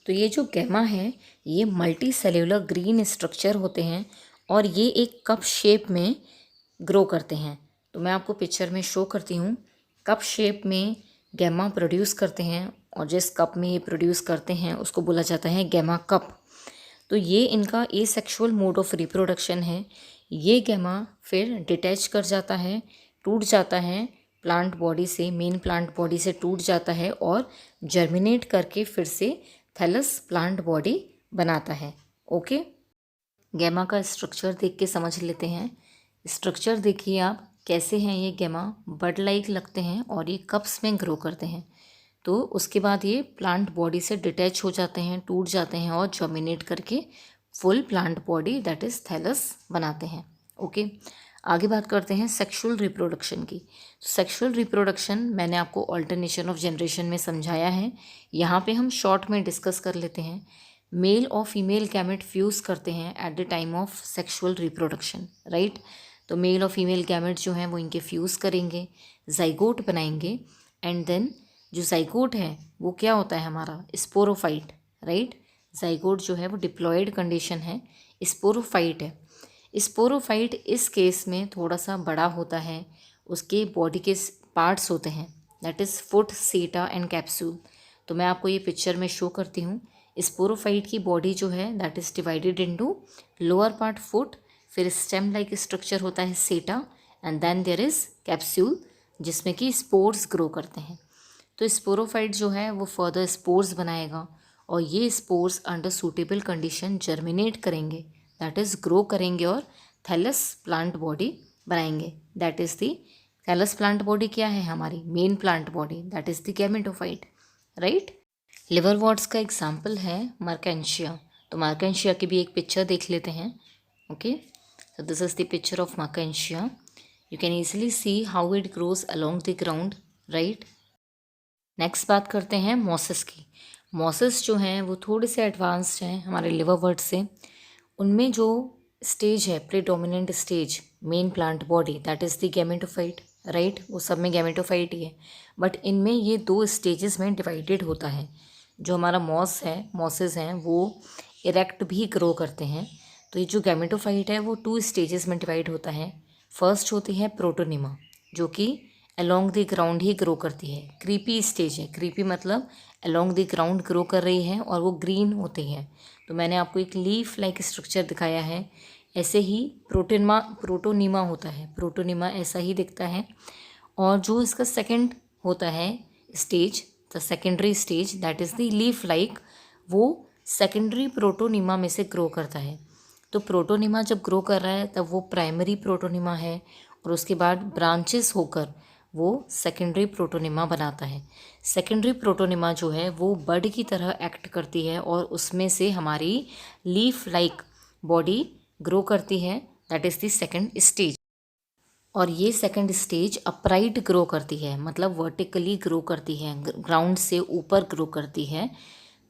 Speaker 2: तो ये जो गैमा है ये मल्टी सेल्यूलर ग्रीन स्ट्रक्चर होते हैं, और ये एक कप शेप में ग्रो करते हैं। तो मैं आपको पिक्चर में शो करती हूँ। कप शेप में गैमा प्रोड्यूस करते हैं और जिस कप में ये प्रोड्यूस करते हैं उसको बोला जाता है गैमा कप। तो ये इनका एसेक्सुअल मोड ऑफ रिप्रोडक्शन है। ये गैमा फिर डिटैच कर जाता है, टूट जाता है प्लांट बॉडी से, मेन प्लांट बॉडी से टूट जाता है और जर्मिनेट करके फिर से थैलस प्लांट बॉडी बनाता है। ओके, गैमा का स्ट्रक्चर देख के समझ लेते हैं। स्ट्रक्चर देखिए आप, कैसे हैं ये गैमा, बड लाइक लगते हैं और ये कप्स में ग्रो करते हैं। तो उसके बाद ये प्लांट बॉडी से डिटैच हो जाते हैं, टूट जाते हैं और जर्मिनेट करके full plant body that is thallus बनाते हैं। ओके, आगे बात करते हैं सेक्सुअल रिप्रोडक्शन की। सेक्सुअल रिप्रोडक्शन मैंने आपको ऑल्टरनेशन ऑफ जनरेशन में समझाया है, यहाँ पे हम शॉर्ट में डिस्कस कर लेते हैं। मेल और फीमेल गैमेट फ्यूज़ करते हैं at the time of sexual reproduction, right. तो मेल और फीमेल गैमेट जो हैं वो इनके फ्यूज़ करेंगे, जाइगोट बनाएंगे एंड देन जो जाइगोट है वो क्या होता है हमारा, स्पोरोफाइट, राइट। जाइगोट जो है वो डिप्लॉयड कंडीशन है, स्पोरोफाइट है। स्पोरोफाइट इस केस में थोड़ा सा बड़ा होता है, उसके बॉडी के पार्ट्स होते हैं दैट इज़ फुट, सीटा एंड कैप्सूल। तो मैं आपको ये पिक्चर में शो करती हूँ। स्पोरोफाइट की बॉडी जो है that is divided into lower part foot, फिर स्टेम लाइक स्ट्रक्चर होता है seta and then there is capsule जिसमें कि स्पोर्स ग्रो करते हैं। तो स्पोरोफाइट जो है वो फर्दर स्पोर्स बनाएगा और ये spores under suitable condition germinate करेंगे दैट इज़ ग्रो करेंगे और थैलस प्लांट बॉडी बनाएंगे that is the thallus plant body. क्या है हमारी main plant body that is the gametophyte, right. Liverworts का एग्जाम्पल है मर्केंशिया। तो मर्केंशिया की भी एक पिक्चर देख लेते हैं। Okay, so this is the picture of Merkensia. You can easily see how it grows along the ground, right? Next बात करते हैं मॉसेस की। मॉसेस जो हैं वो थोड़े से एडवांस्ड हैं हमारे लिवरवर्ट से। उनमें जो स्टेज है predominant stage main plant body that is the gametophyte, right. वो सब में गैमेटोफाइट ही है, बट इनमें ये दो स्टेजेस में डिवाइडेड होता है। जो हमारा मॉसेस हैं वो इरेक्ट भी ग्रो करते हैं। तो ये जो गैमेटोफाइट है वो 2 स्टेजेस में डिवाइड होता है। फर्स्ट होती है प्रोटोनिमा जो कि along the ground he grow करती है। क्रीपी स्टेज है, क्रीपी मतलब अलोंग द ग्राउंड ग्रो कर रही है और वो ग्रीन होती है। तो मैंने आपको एक लीफ लाइक स्ट्रक्चर दिखाया है, ऐसे ही प्रोटोनिमा होता है। प्रोटोनिमा ऐसा ही दिखता है। और जो इसका सेकंड होता है stage, the secondary stage that is the leaf like, वो सेकेंडरी प्रोटोनिमा में से ग्रो करता है। तो प्रोटोनिमा जब ग्रो कर रहा है तब वो प्राइमरी प्रोटोनिमा है और उसके बाद ब्रांचेस होकर वो सेकेंडरी प्रोटोनिमा बनाता है। सेकेंडरी प्रोटोनिमा जो है वो बड की तरह एक्ट करती है और उसमें से हमारी लीफ लाइक बॉडी ग्रो करती है that is the second stage. और ये सेकंड स्टेज अपराइट ग्रो करती है, मतलब वर्टिकली ग्रो करती है, ग्राउंड से ऊपर ग्रो करती है।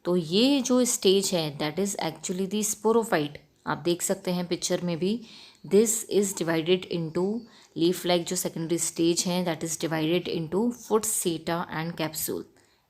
Speaker 2: तो ये जो स्टेज है that is actually the sporophyte. आप देख सकते हैं पिक्चर में भी, this is divided into leaf like जो सेकेंडरी स्टेज है that is divided into foot, सीटा एंड कैप्सूल,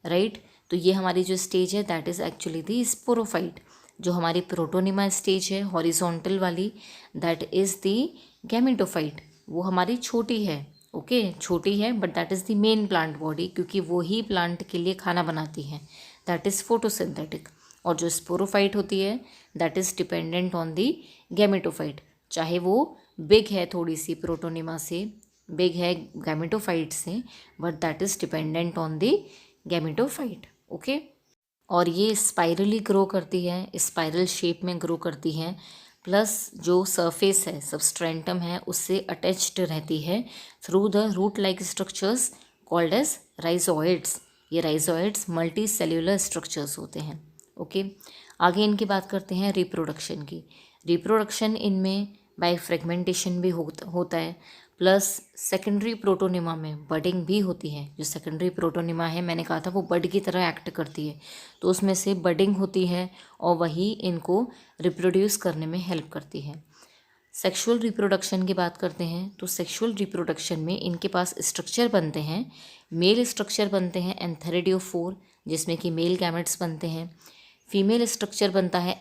Speaker 2: राइट। तो ये हमारी जो स्टेज है that is actually the sporophyte. जो हमारी प्रोटोनिमा स्टेज है हॉरिजॉन्टल वाली दैट इज़ दी गैमेटोफाइट। वो हमारी छोटी है, ओके छोटी है, but that is the main plant body क्योंकि वो ही प्लांट के लिए खाना बनाती है दैट इज़ फोटोसिंथेटिक। और जो स्पोरोफाइट होती है that is dependent on the gametophyte, चाहे वो बिग है थोड़ी सी प्रोटोनिमा से, बिग है गैमेटोफाइट से, but that is dependent on the gametophyte, okay. और ये स्पाइरली ग्रो करती है, स्पाइरल शेप में ग्रो करती है, प्लस जो सरफेस है सबस्ट्रेंटम है उससे अटैच्ड रहती है through the root like structures called as rhizoids. ये राइजोइड्स मल्टी सेल्यूलर स्ट्रक्चर्स होते हैं, ओके। आगे इनकी बात करते हैं रिप्रोडक्शन की। रिप्रोडक्शन इनमें बाय फ्रेगमेंटेशन भी होता है, प्लस सेकेंडरी प्रोटोनिमा में बडिंग भी होती है। जो सेकेंडरी प्रोटोनिमा है मैंने कहा था वो बड की तरह एक्ट करती है, तो उसमें से बडिंग होती है और वही इनको रिप्रोड्यूस करने में हेल्प करती है। सेक्सुअल रिप्रोडक्शन की बात करते हैं तो सेक्सुअल रिप्रोडक्शन में इनके पास स्ट्रक्चर बनते हैं, मेल स्ट्रक्चर बनते हैं एंथेरिडियोफोर जिसमें कि मेल गैमेट्स बनते हैं, फीमेल स्ट्रक्चर बनता है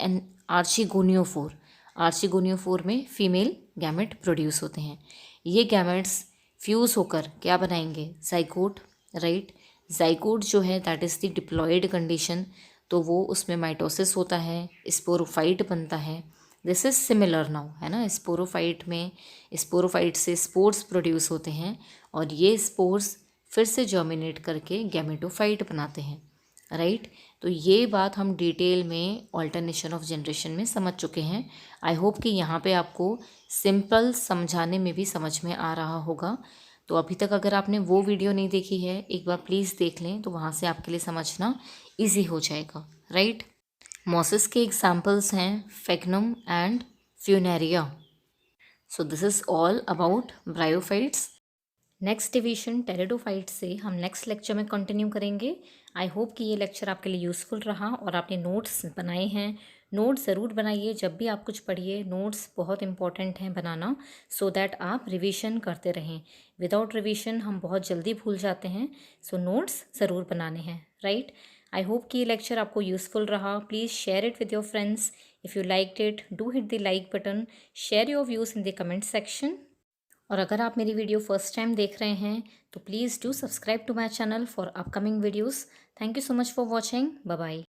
Speaker 2: आर्चिगोनियोफोर। आर्चिगोनियोफोर में फीमेल गैमेट प्रोड्यूस होते हैं। ये गैमेट्स फ्यूज़ होकर क्या बनाएंगे, जाइगोट, राइट। जाइगोट जो है that is the diploid condition, तो वो उसमें माइटोसिस होता है, स्पोरोफाइट बनता है। दिस इज़ सिमिलर नाउ, है ना। स्पोरोफाइट में स्पोरोफाइट से स्पोर्स प्रोड्यूस होते हैं और ये स्पोर्स फिर से जर्मिनेट करके गैमेटोफाइट बनाते हैं, राइट। तो ये बात हम डिटेल में ऑल्टरनेशन ऑफ जनरेशन में समझ चुके हैं। आई होप कि यहाँ पे आपको सिंपल समझाने में भी समझ में आ रहा होगा। तो अभी तक अगर आपने वो वीडियो नहीं देखी है, एक बार प्लीज़ देख लें, तो वहाँ से आपके लिए समझना ईजी हो जाएगा, राइट। मॉसेस के एग्जाम्पल्स हैं Sphagnum and Funaria. So this is all about bryophytes. Next division pteridophyte से हम नेक्स्ट लेक्चर में कंटिन्यू करेंगे। आई होप कि ये लेक्चर आपके लिए यूज़फुल रहा और आपने नोट्स बनाए हैं। नोट्स ज़रूर बनाइए, जब भी आप कुछ पढ़िए नोट्स बहुत इंपॉर्टेंट हैं बनाना, सो दैट आप रिवीजन करते रहें। विदाउट रिवीजन हम बहुत जल्दी भूल जाते हैं, सो नोट्स ज़रूर बनाने हैं, राइट। आई होप कि ये लेक्चर आपको यूज़फुल रहा। Please share it with your friends. If you liked it, do hit the like button, share your views in the comment section. और अगर आप मेरी वीडियो फर्स्ट टाइम देख रहे हैं तो please do subscribe to my channel for upcoming videos. Thank you so much for watching. Bye bye.